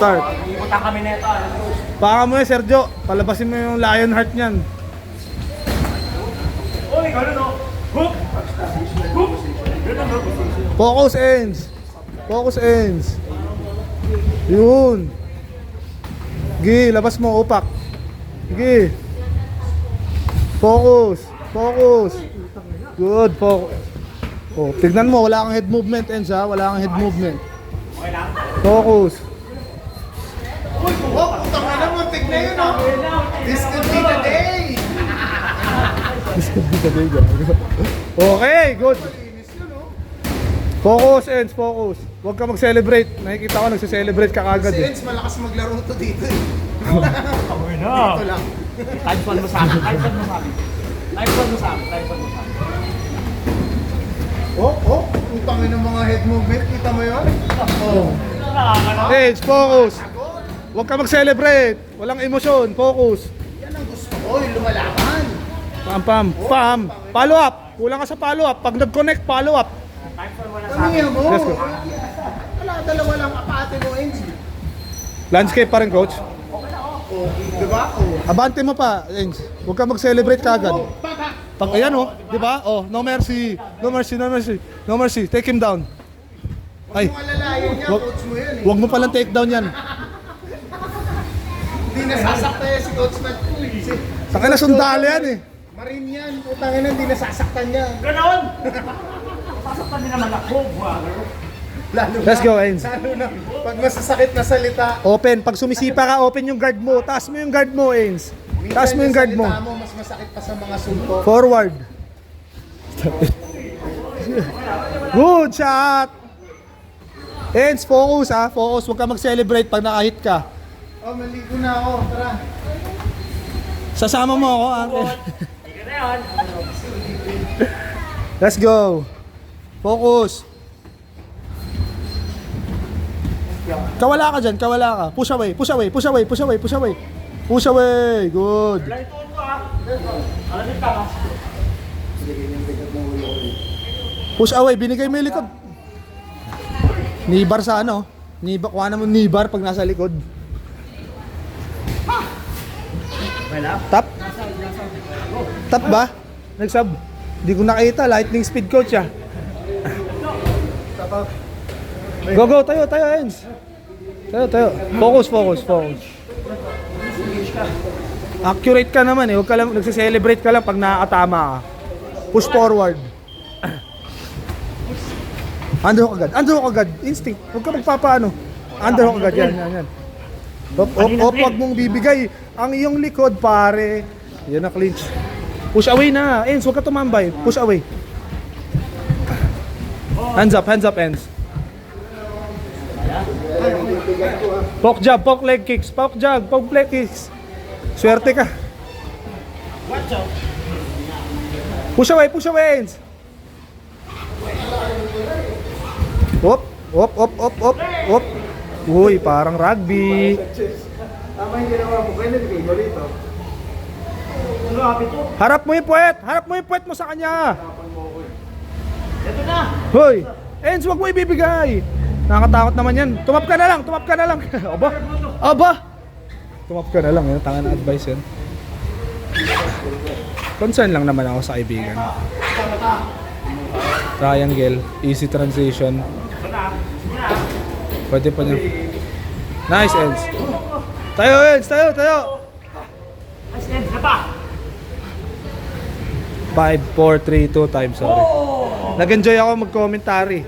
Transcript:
Start. Ipunta kami nito. Baka mo Sergio. Palabasin mo yung lion heart niyan. Uy, gano'n o. Hook! Hook! Focus ends. Focus ends. Yun. Sige, labas mo, upak. Sige. Focus. Focus. Good, focus. Oh, tignan mo, wala kang head movement, Ends ha. Wala kang head movement. Okay lang. Focus. Uy, putang ina mo, tignan yun, oh. This could be the day. This could be the day, gago. Okay, good. Focus, Ends, focus. Huwag ka mag-celebrate. Nakikita ko nagse-celebrate ka kagad Si eh. Eds, malakas maglaro to dito eh. Okay na. Ito lang. Times 1 mo sa akin. Times 1 mo sa akin. Times 1 mo sa akin. Times 1 mo sa akin. Oh, putang ina mga head movement. Kita mo yun? Oh. Ends, focus. Huwag ka mag-celebrate. Walang emosyon. Focus. Yan ang gusto ko, yung lumalaban. Pam, pam, pam. Follow up. Kulang ka sa follow up. Pag nag-connect, follow up. Times 1 mo na sa Ano akin. yan mo? Let's go. Wala, dalawa lang apate mo, Eds. Landscape pa rin, coach. Oh, diba? Oh. Abante mo pa, Ends. Huwag ka mag-celebrate kagad. Oh, baka. Pag ayan oh, di ba? Oh, no mercy. No mercy, no mercy. No mercy. Take him down. Ay, Kung alalayan niya, Wag- coach mo yan eh. huwag mo palang take down yan. Hindi nasasaktan yan si Coach Matt. Saka na sundalo yan eh. Marin yan, putang ina, hindi nasasaktan yan. Ganon! Sasaktan din naman ako. Lalo Let's na, go, Eds. lalo na, pag masasakit na salita. Open. Pag sumisipa ka, open yung guard mo. Taas mo yung guard mo, Ends. Taas mo yung guard mo. salita mo, mas masakit pa sa mga suntok. Forward. Good shot. Ends, focus ha. Focus. Huwag ka mag-celebrate pag nakahit ka. Oh, maligo na ako, tara. Sasama mo ako, Uncle. Ika na yun. Let's go. Focus. Kawala ka dyan, kawala ka. Push away, push away, push away, push away, push away. Push away. Good. Ito ko ah. Alamit ka ka. Push away, binigay mo yung likod. Nibar sa ano? Nibar, kuha na mo nibar pag nasa likod. Wala. Tap? Tap ba? Nag-sub? Hindi ko nakita, lightning speed coach ah. Go, go, tayo, tayo, Ends. Tayo, tayo. Focus, focus, focus. Accurate ka naman eh. Huwag ka lang, nagse-celebrate ka lang pag nakakatama ka. Push forward. Underhook agad. Underhook agad. Instinct. Huwag ka magpapaano. Underhook agad. Yan, yan, yan. Op, op, op. Huwag mong bibigay ang iyong likod, pare. Yan na clinch. Push away na. Ends, huwag ka tumambay. Push away. Hands up, Ends. Poke jab, poke leg kicks, poke jab, poke leg kicks. Swerte ka. Push away, Ends. Op, op, op, op, op, op. Uy, parang rugby. Tama yung ginawa mo, kaya nabigay ko rito. Grabe to. Harap mo yung puwet. Harap mo yung puwet mo sa kanya. Ito na. Hoy, Ends, wag mo ibibigay. Nakakatakot naman yan. Tumap ka na lang, tumap ka na lang. Aba, aba. Tumap ka na lang, yun. Tanga na advice yan. Concern lang naman ako sa kaibigan. Triangle, easy transition. Pwede pa niya. Nice, Ends. Tayo, Ends, tayo, tayo. Nice end. Na pa. 5, 4, 3, 2 times, sorry. Nag-enjoy ako mag-commentary.